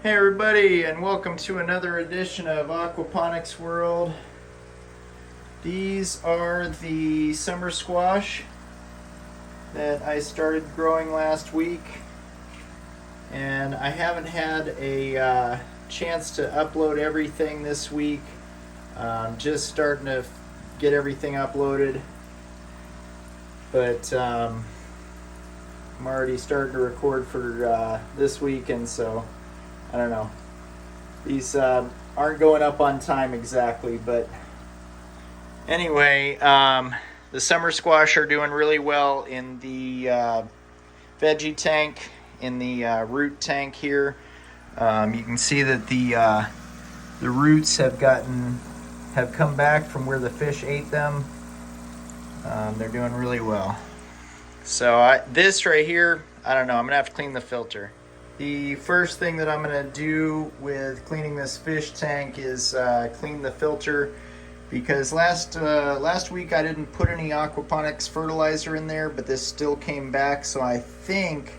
Hey everybody, and welcome to another edition of Aquaponics World. These are the summer squash that I started growing last week, and I haven't had a chance to upload everything this week. Just starting to get everything uploaded, but I'm already starting to record for this week, and so I don't know. These aren't going up on time exactly, but anyway, the summer squash are doing really well in the veggie tank, in the root tank here. You can see that the roots have come back from where the fish ate them. They're doing really well. So this right here, I don't know. I'm gonna have to clean the filter. The first thing that I'm going to do with cleaning this fish tank is clean the filter, because last week I didn't put any Aquaponics fertilizer in there, but this still came back, so I think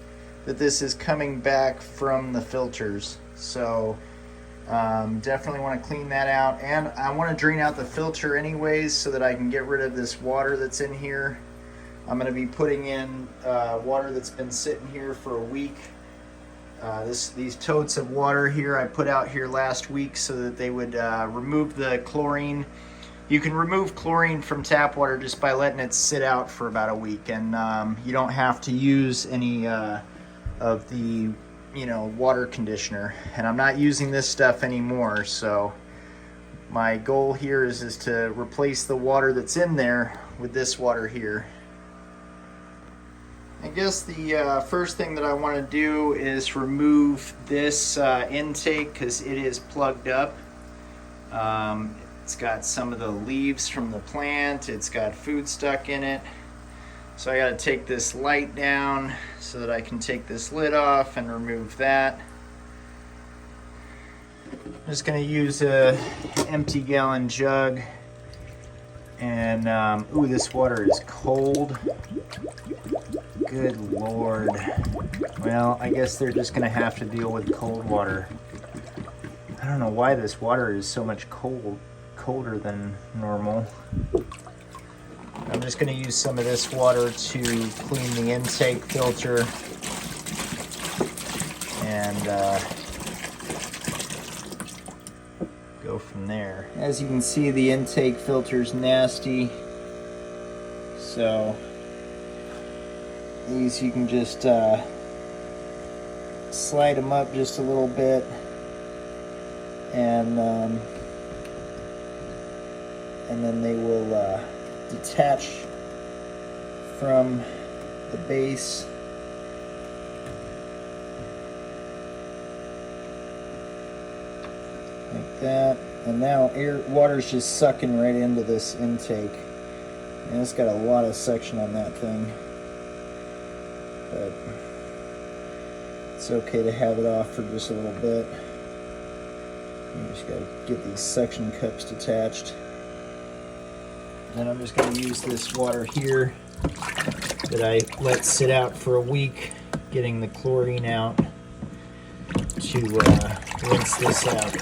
that this is coming back from the filters. So definitely want to clean that out, and I want to drain out the filter anyways so that I can get rid of this water that's in here. I'm going to be putting in water that's been sitting here for a week. These totes of water here I put out here last week so that they would remove the chlorine. You can remove chlorine from tap water just by letting it sit out for about a week, and you don't have to use any of the water conditioner. And I'm not using this stuff anymore, so my goal here is to replace the water that's in there with this water here. I guess the first thing that I want to do is remove this intake, because it is plugged up. It's got some of the leaves from the plant. It's got food stuck in it. So I got to take this light down so that I can take this lid off and remove that. I'm just going to use an empty gallon jug. And, ooh, this water is cold. Good Lord. Well, I guess they're just going to have to deal with cold water. I don't know why this water is so much colder than normal. I'm just going to use some of this water to clean the intake filter. And go from there. As you can see, the intake filter's nasty. So these you can just slide them up just a little bit, and then they will detach from the base. Like that. And now water's just sucking right into this intake. And it's got a lot of suction on that thing. But it's okay to have it off for just a little bit. You just got to get these suction cups detached. And I'm just going to use this water here that I let sit out for a week, getting the chlorine out, to rinse this out.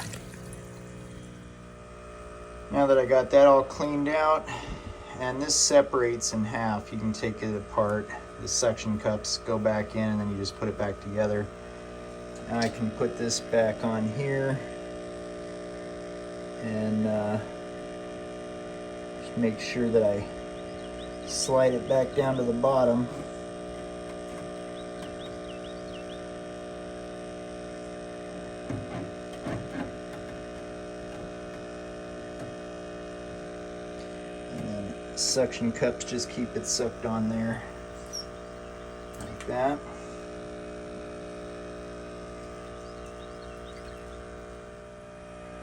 Now that I got that all cleaned out, and this separates in half, you can take it apart. The suction cups go back in, and then you just put it back together. Now I can put this back on here, and just make sure that I slide it back down to the bottom. And then suction cups just keep it sucked on there. Like that.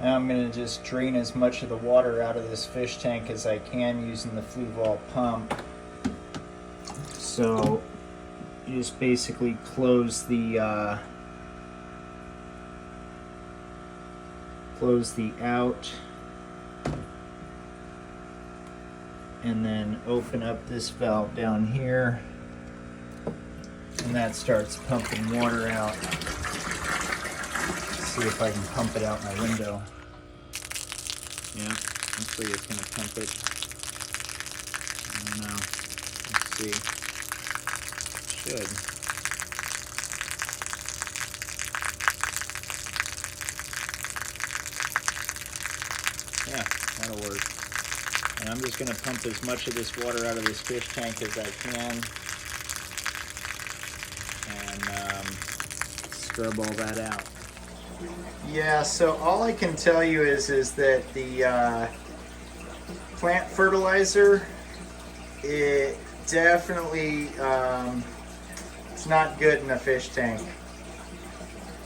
Now I'm going to just drain as much of the water out of this fish tank as I can using the flue vault pump. So you just basically close the out, and then open up this valve down here, and that starts pumping water out. see if I can pump it out my window. Yeah, looks like it's going to pump it. I don't know. Let's see. Should. Yeah, that'll work. And I'm just going to pump as much of this water out of this fish tank as I can. And scrub all that out. Yeah, so all I can tell you is that the plant fertilizer, it definitely it's not good in a fish tank.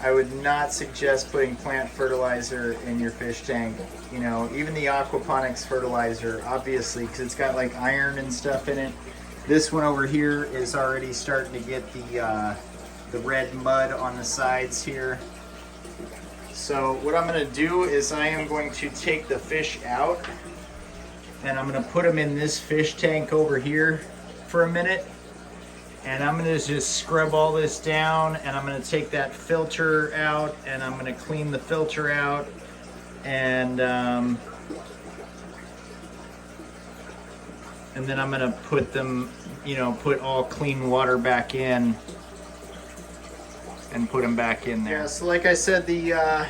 I would not suggest putting plant fertilizer in your fish tank. You know, even the Aquaponics fertilizer, obviously, because it's got like iron and stuff in it. This one over here is already starting to get the red mud on the sides here. So what I'm going to do is I am going to take the fish out and I'm going to put them in this fish tank over here for a minute. And I'm going to just scrub all this down, and I'm going to take that filter out, and I'm going to clean the filter out, and then I'm going to put them, you know, put all clean water back in and put them back in there. Yeah, so like I said, the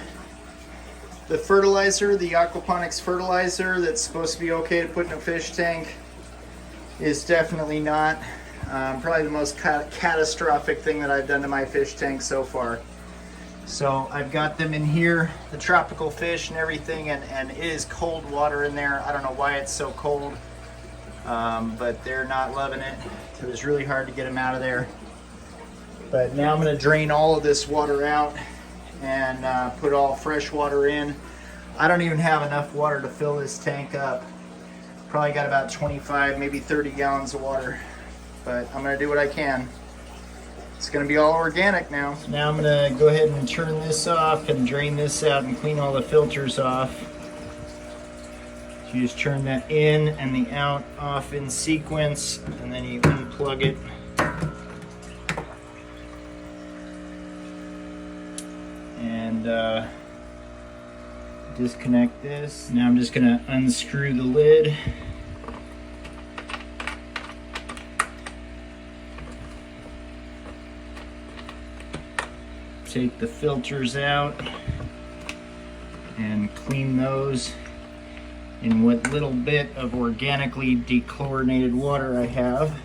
fertilizer, the Aquaponics fertilizer that's supposed to be okay to put in a fish tank is definitely not. Probably the most catastrophic thing that I've done to my fish tank so far. So I've got them in here, the tropical fish and everything, and it is cold water in there. I don't know why it's so cold, but they're not loving it. So it's really hard to get them out of there. But now I'm going to drain all of this water out and put all fresh water in. I don't even have enough water to fill this tank up. Probably got about 25, maybe 30 gallons of water. But I'm going to do what I can. It's going to be all organic now. So now I'm going to go ahead and turn this off and drain this out and clean all the filters off. So you just turn that in and the out off in sequence, and then you unplug it. And disconnect this. Now I'm just going to unscrew the lid. Take the filters out and clean those in what little bit of organically dechlorinated water I have.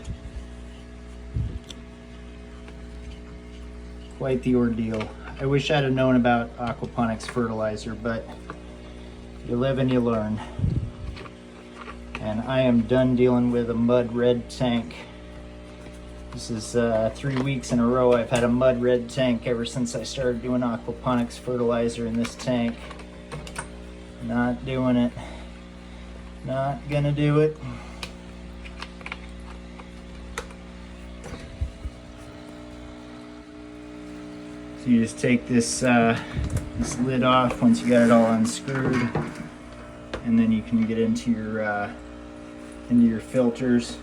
Quite the ordeal. I wish I'd have known about Aquaponics fertilizer, but you live and you learn. And I am done dealing with a mud red tank. This is 3 weeks in a row I've had a mud red tank ever since I started doing Aquaponics fertilizer in this tank. Not doing it. Not gonna do it. So you just take this this lid off once you got it all unscrewed, and then you can get into your filters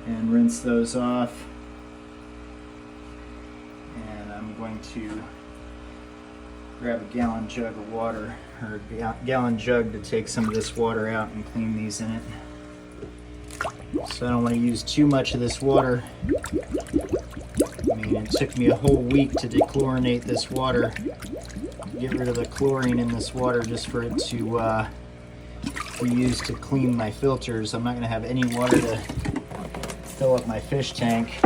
and rinse those off. And I'm going to grab a gallon jug of water, or a gallon jug, to take some of this water out and clean these in it. So I don't want to use too much of this water. I mean, it took me a whole week to dechlorinate this water, get rid of the chlorine in this water just for it to be used to clean my filters. I'm not going to have any water to fill up my fish tank,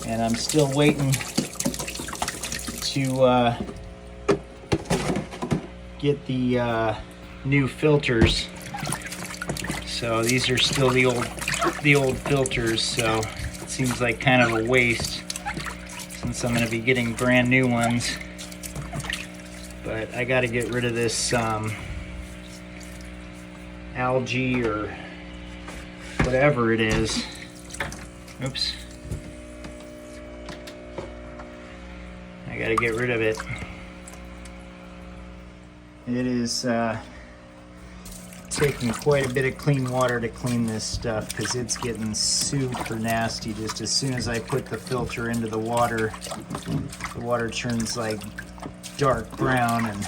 and I'm still waiting to get the new filters. So these are still the old filters, so it seems like kind of a waste since I'm going to be getting brand new ones. But I got to get rid of this algae or whatever it is. Oops. I gotta get rid of it. It is taking quite a bit of clean water to clean this stuff because it's getting super nasty. Just as soon as I put the filter into the water turns like dark brown, and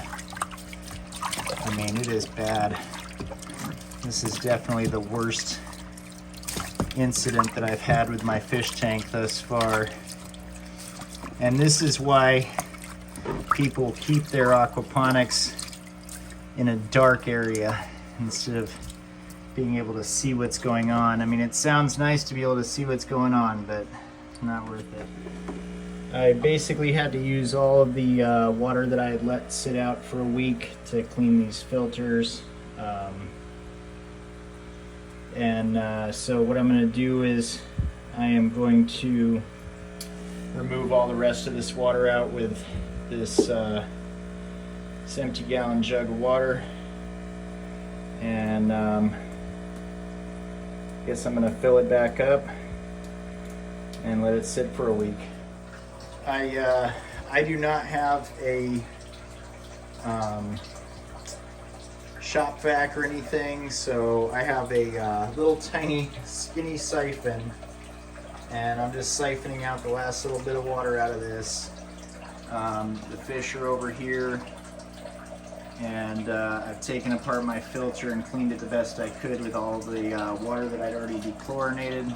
I mean, it is bad. This is definitely the worst incident that I've had with my fish tank thus far. And this is why people keep their aquaponics in a dark area instead of being able to see what's going on. I mean, it sounds nice to be able to see what's going on, but it's not worth it. I basically had to use all of the water that I had let sit out for a week to clean these filters. So what I'm going to do is I am going to remove all the rest of this water out with this empty gallon jug of water, and I guess I'm going to fill it back up and let it sit for a week. I do not have a shop vac or anything, so I have a little tiny skinny siphon, and I'm just siphoning out the last little bit of water out of this. The fish are over here, and I've taken apart my filter and cleaned it the best I could with all the water that I'd already dechlorinated.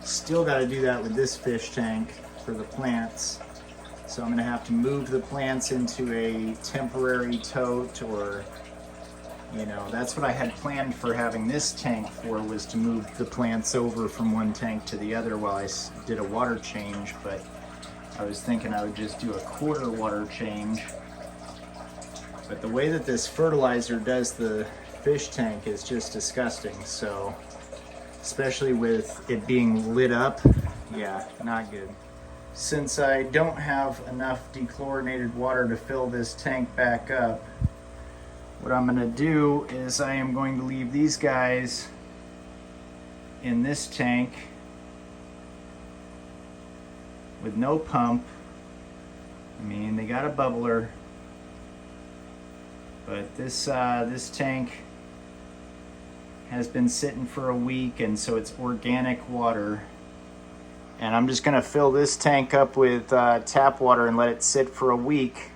Still got to do that with this fish tank for the plants, so I'm going to have to move the plants into a temporary tote, or that's what I had planned for having this tank for, was to move the plants over from one tank to the other while I did a water change, but I was thinking I would just do a quarter water change. But the way that this fertilizer does the fish tank is just disgusting, so especially with it being lit up, yeah, not good. Since I don't have enough dechlorinated water to fill this tank back up, what I'm going to do is I am going to leave these guys in this tank with no pump. I mean, they got a bubbler, but this tank has been sitting for a week, and so it's organic water. And I'm just going to fill this tank up with tap water and let it sit for a week.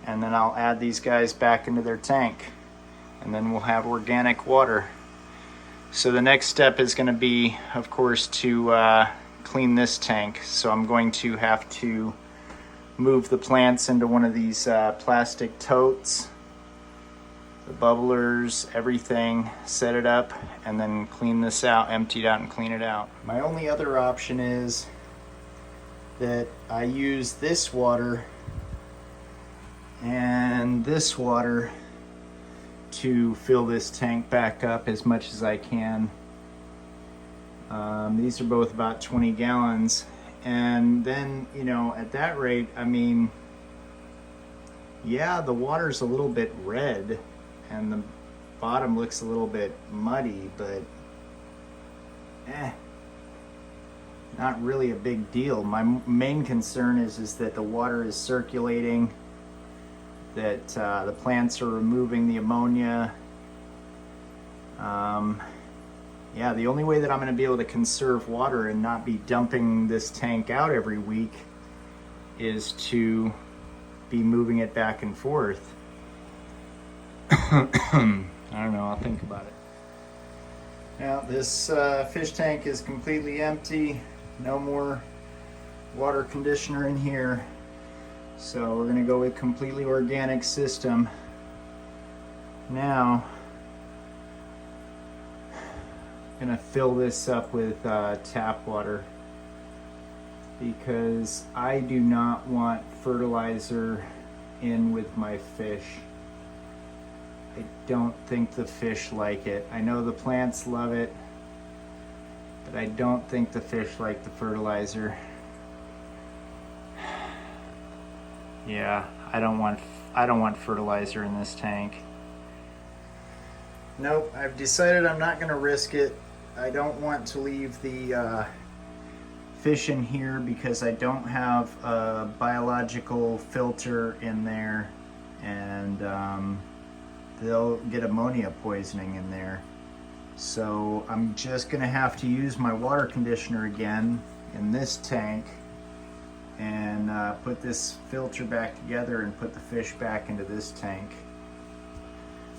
And then I'll add these guys back into their tank, and then we'll have organic water. So the next step is going to be, of course, to clean this tank. So I'm going to have to move the plants into one of these plastic totes, the bubblers, everything, set it up, and then clean this out, empty it out and clean it out. My only other option is that I use this water and this water to fill this tank back up as much as I can. These are both about 20 gallons, and then at that rate, I mean, yeah, the water's a little bit red and the bottom looks a little bit muddy, but not really a big deal. My main concern is that the water is circulating, that the plants are removing the ammonia. Yeah, the only way that I'm going to be able to conserve water and not be dumping this tank out every week is to be moving it back and forth. I don't know, I'll think about it. Now this fish tank is completely empty, no more water conditioner in here. So we're going to go with completely organic system. Now, I'm going to fill this up with tap water, because I do not want fertilizer in with my fish. I don't think the fish like it. I know the plants love it, but I don't think the fish like the fertilizer. Yeah, I don't want fertilizer in this tank. Nope, I've decided I'm not going to risk it. I don't want to leave the fish in here because I don't have a biological filter in there, and they'll get ammonia poisoning in there. So I'm just gonna have to use my water conditioner again in this tank and put this filter back together and put the fish back into this tank.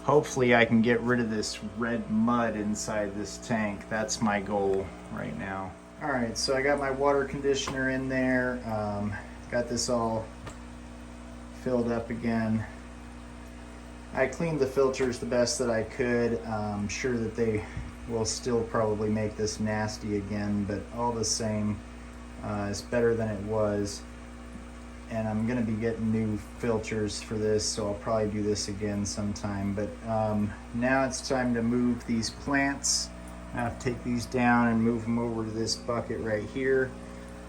Hopefully I can get rid of this red mud inside this tank. That's my goal right now. All right, so I got my water conditioner in there. Got this all filled up again. I cleaned the filters the best that I could. I'm sure that they will still probably make this nasty again, but all the same, it's better than it was. And I'm gonna be getting new filters for this, so I'll probably do this again sometime. But now it's time to move these plants. I have to take these down and move them over to this bucket right here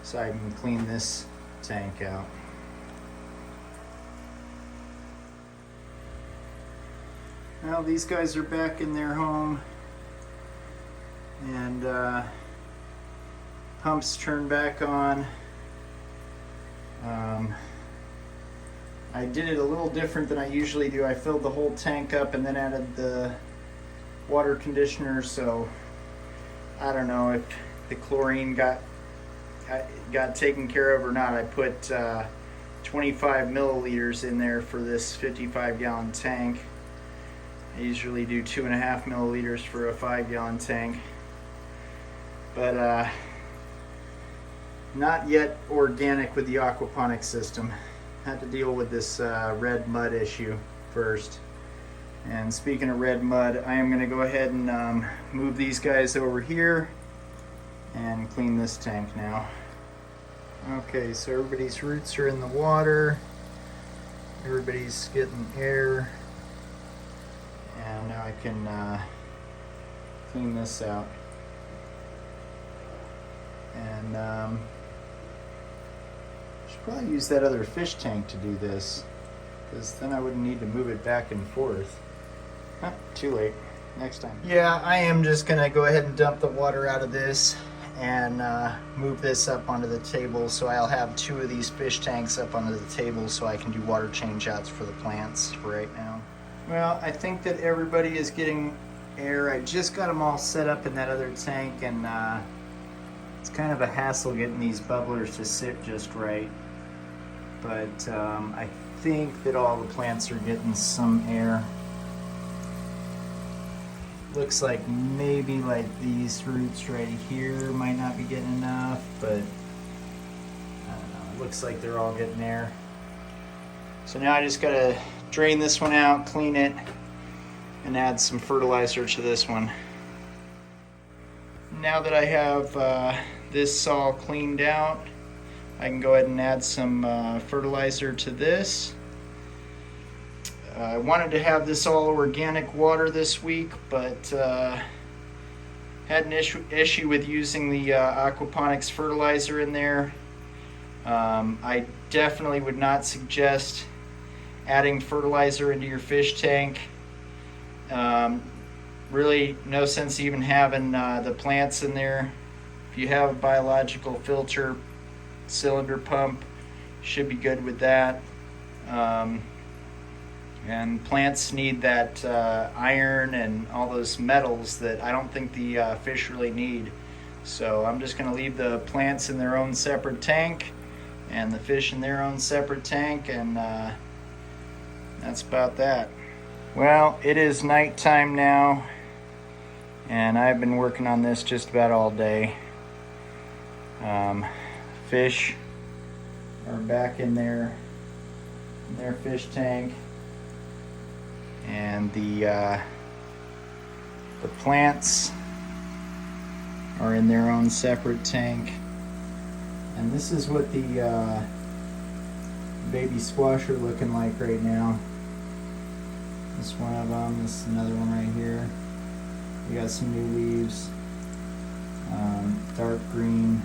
so I can clean this tank out. Well, these guys are back in their home, and pumps turned back on. I did it a little different than I usually do. I filled the whole tank up and then added the water conditioner, so I don't know if the chlorine got taken care of or not. I put 25 milliliters in there for this 55-gallon tank. I usually do 2.5 milliliters for a 5-gallon tank, but not yet organic with the aquaponics system. Had to deal with this red mud issue first. And speaking of red mud, I am going to go ahead and move these guys over here and clean this tank now. Okay, so everybody's roots are in the water. Everybody's getting air. And now I can clean this out. And should probably use that other fish tank to do this, because then I wouldn't need to move it back and forth. Too late. Next time. Yeah, I am just gonna go ahead and dump the water out of this and move this up onto the table, so I'll have 2 of these fish tanks up onto the table so I can do water change outs for the plants for right now. Well, I think that everybody is getting air. I just got them all set up in that other tank, and it's kind of a hassle getting these bubblers to sit just right. But I think that all the plants are getting some air. Looks like maybe like these roots right here might not be getting enough, but I don't know. It looks like they're all getting air. So now I just gotta drain this one out, clean it, and add some fertilizer to this one. Now that I have this all cleaned out, I can go ahead and add some fertilizer to this. I wanted to have this all organic water this week, but had an issue with using the Aquaponics fertilizer in there. I definitely would not suggest adding fertilizer into your fish tank. Really no sense even having the plants in there. If you have a biological filter cylinder pump, should be good with that. And plants need that iron and all those metals that I don't think the fish really need. So I'm just going to leave the plants in their own separate tank and the fish in their own separate tank, and that's about that. Well, it is nighttime now, and I've been working on this just about all day. Fish are back in their fish tank, and the plants are in their own separate tank. And this is what the baby squash are looking like right now. This one of them, this is another one right here. We got some new leaves, dark green.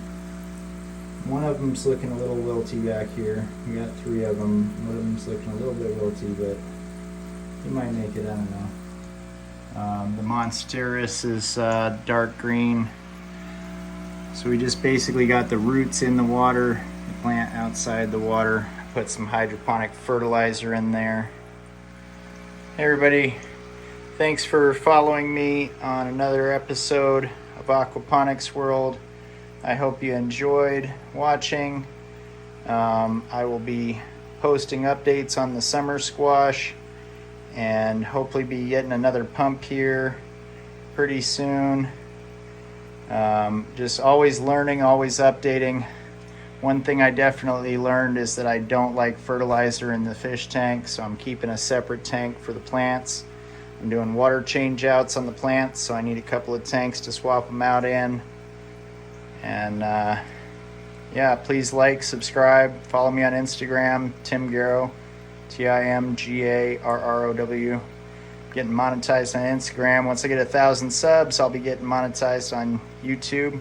One of them's looking a little wilty back here. We got 3 of them. One of them's looking a little bit wilty, but he might make it, I don't know. The monsteris is dark green. So we just basically got the roots in the water, the plant outside the water. Put some hydroponic fertilizer in there. Hey everybody, Thanks for following me on another episode of Aquaponics World. I hope you enjoyed watching. I will be posting updates on the summer squash and hopefully be getting another pump here pretty soon. Just always learning, always updating. One thing I definitely learned is that I don't like fertilizer in the fish tank, so I'm keeping a separate tank for the plants. I'm doing water change outs on the plants, so I need a couple of tanks to swap them out in. And yeah, please like, subscribe, follow me on Instagram, Tim Garrow, TimGarrow. Getting monetized on Instagram. Once I get 1,000 subs, I'll be getting monetized on YouTube.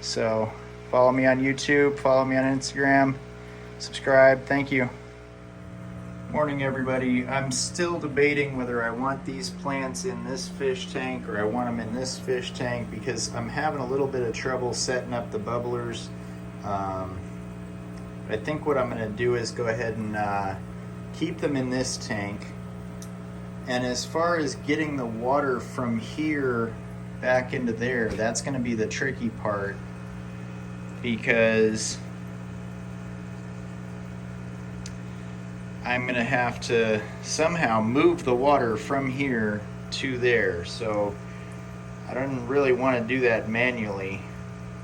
So follow me on YouTube, follow me on Instagram, subscribe. Thank you. Morning, everybody. I'm still debating whether I want these plants in this fish tank or I want them in this fish tank because I'm having a little bit of trouble setting up the bubblers. I think what I'm going to do is go ahead and keep them in this tank. And as far as getting the water from here back into there, that's going to be the tricky part, because I'm going to have to somehow move the water from here to there. So I don't really want to do that manually.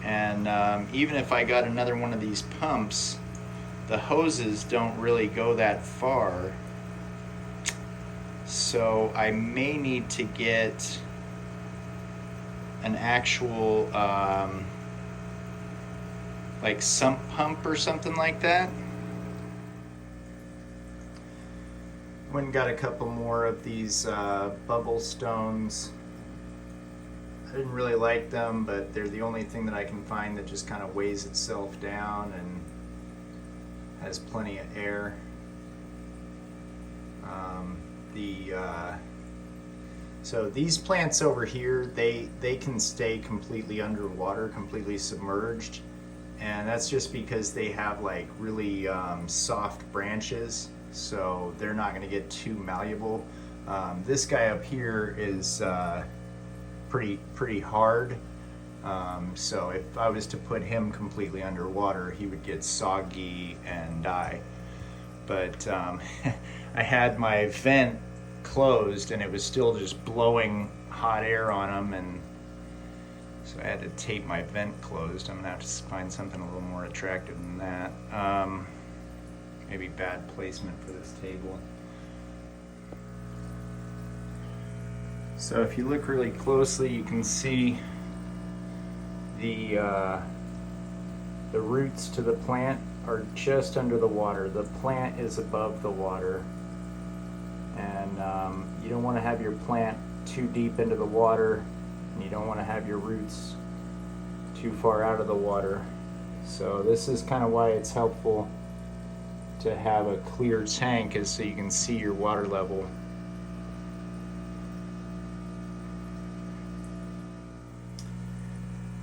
And even if I got another one of these pumps, the hoses don't really go that far. So I may need to get an actual like sump pump or something like that. Went and got a couple more of these bubble stones. I didn't really like them, but they're the only thing that I can find that just kind of weighs itself down and has plenty of air. So these plants over here, they can stay completely underwater, completely submerged, and that's just because they have like really soft branches. So they're not going to get too malleable. This guy up here is pretty hard. So if I was to put him completely underwater, he would get soggy and die. But I had my vent closed and it was still just blowing hot air on him, and so I had to tape my vent closed. I'm going to have to find something a little more attractive than that. Maybe bad placement for this table. So if you look really closely, you can see the roots to the plant are just under the water. The plant is above the water, and you don't want to have your plant too deep into the water, and you don't want to have your roots too far out of the water. So this is kind of why it's helpful to have a clear tank, is so you can see your water level.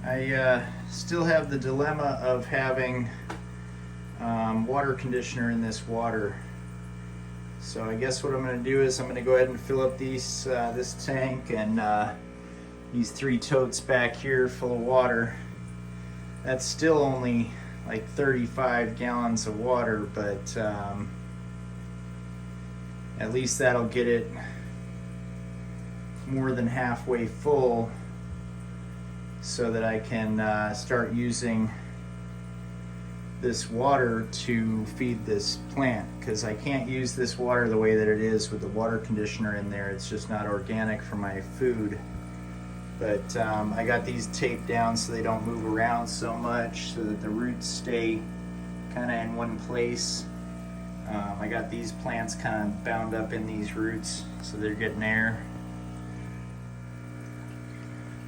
I still have the dilemma of having water conditioner in this water. So I guess what I'm going to do is I'm going to go ahead and fill up these this tank and these 3 totes back here full of water. That's still only like 35 gallons of water, but at least that'll get it more than halfway full, so that I can start using this water to feed this plant, because I can't use this water the way that it is with the water conditioner in there. It's just not organic for my food. But I got these taped down so they don't move around so much, so that the roots stay kind of in one place. I got these plants kind of bound up in these roots so they're getting air.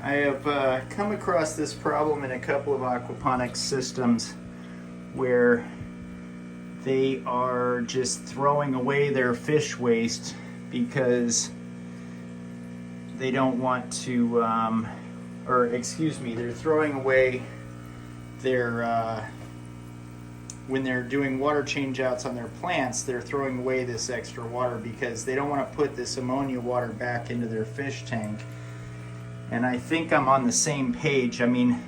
I have come across this problem in a couple of aquaponics systems where they are just throwing away their fish waste because they don't want to, they're throwing away their when they're doing water change outs on their plants, they're throwing away this extra water because they don't want to put this ammonia water back into their fish tank. And I think I'm on the same page. I mean,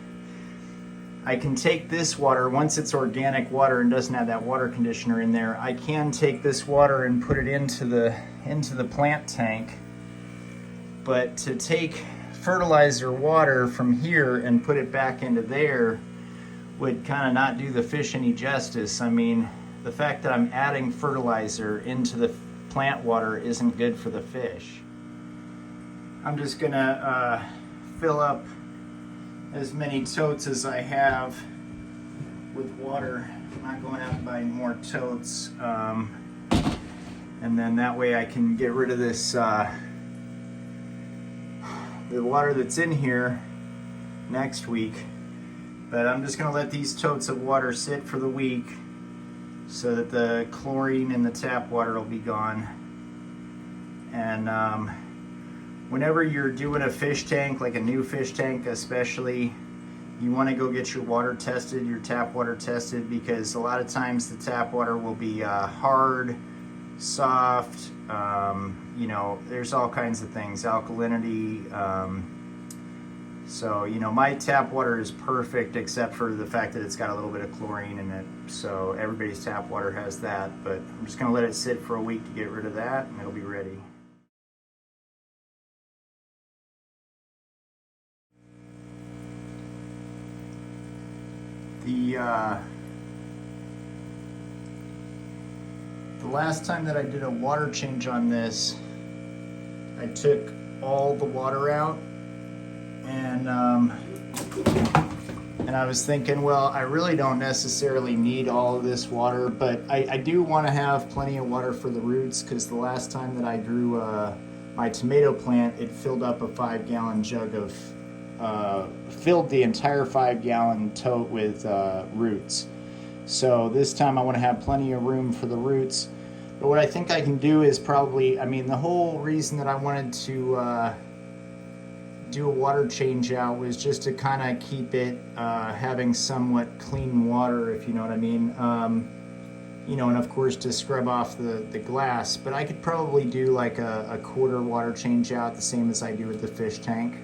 I can take this water, once it's organic water and doesn't have that water conditioner in there, I can take this water and put it into the plant tank. But to take fertilizer water from here and put it back into there would kind of not do the fish any justice. I mean, the fact that I'm adding fertilizer into the plant water isn't good for the fish. I'm just gonna fill up as many totes as I have with water. I'm not going out and buying more totes. And then that way I can get rid of this, the water that's in here next week. But I'm just gonna let these totes of water sit for the week so that the chlorine in the tap water will be gone. And whenever you're doing a fish tank, like a new fish tank especially, you want to go get your water tested, your tap water tested, because a lot of times the tap water will be hard, soft, you know, there's all kinds of things, alkalinity. So, you know, my tap water is perfect except for the fact that it's got a little bit of chlorine in it. So everybody's tap water has that, but I'm just going to let it sit for a week to get rid of that and it'll be ready. The last time that I did a water change on this, I took all the water out, and I was thinking, well, I really don't necessarily need all of this water, but I do want to have plenty of water for the roots, because the last time that I grew my tomato plant, it filled up a 5-gallon jug of filled the entire 5-gallon tote with roots. So this time I want to have plenty of room for the roots. But what I think I can do is probably, I mean, the whole reason that I wanted to do a water change out was just to kind of keep it having somewhat clean water, if you know what I mean. You know, and of course to scrub off the glass. But I could probably do like a quarter water change out, the same as I do with the fish tank.